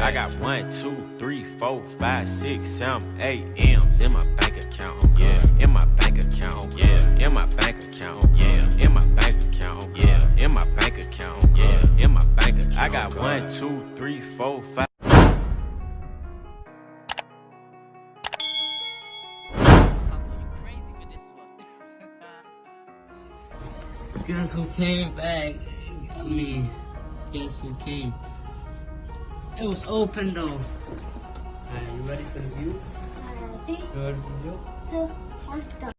I got 1, 2, 3, 4, 5, 6, 7, 8 M's in my bank account. Yeah, in my bank account. Yeah, in my bank account. Yeah, in my bank account. Yeah, in my bank account. Yeah, in my bank account. I got 1, 2, 3, 4, 5. Guess who came back? I mean, guess who came? It was open though. Alright, you ready for the view? Ready? You ready for the view? 2, 1, go.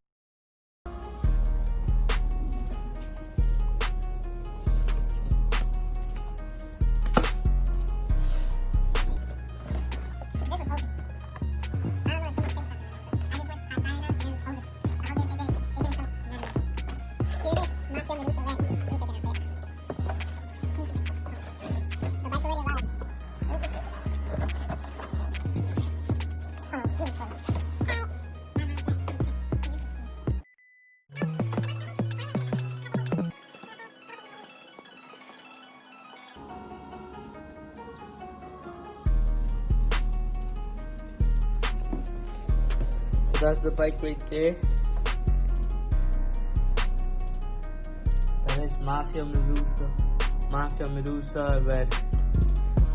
So that's the bike right there. That is Mafia Medusa. Mafia Medusa red.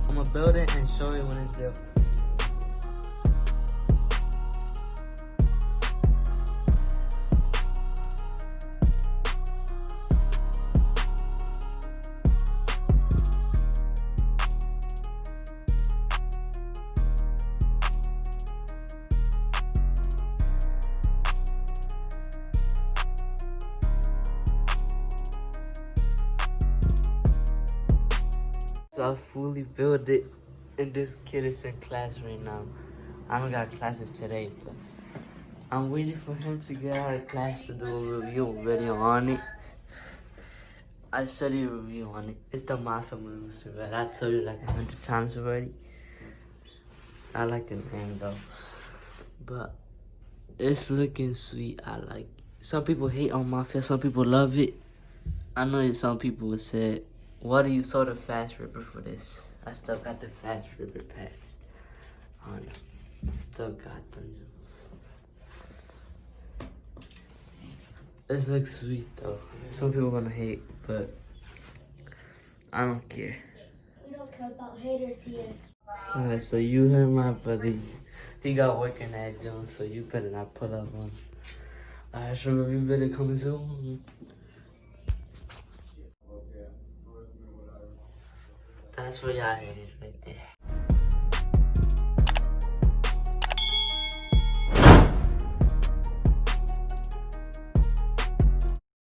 I'm gonna build it and show you when it's built. So I fully built it, and this kid is in class right now. I haven't got classes today, but I'm waiting for him to get out of class to do a review video on it. I studied a review on it. It's the Mafia Medusa red. I told you like 100 times already. I like the name though, but it's looking sweet. I like it. Some people hate on Mafia, some people love it. I know that some people would say, what do you sold a fast ripper for this? I still got the fast ripper pads on them. Still got them. This looks sweet though. Some people gonna hate, but I don't care. We don't care about haters here. Alright, so you heard my brother. He got working at Jones, so you better not pull up on him. Alright, so review video coming soon. That's for y'all haters right there.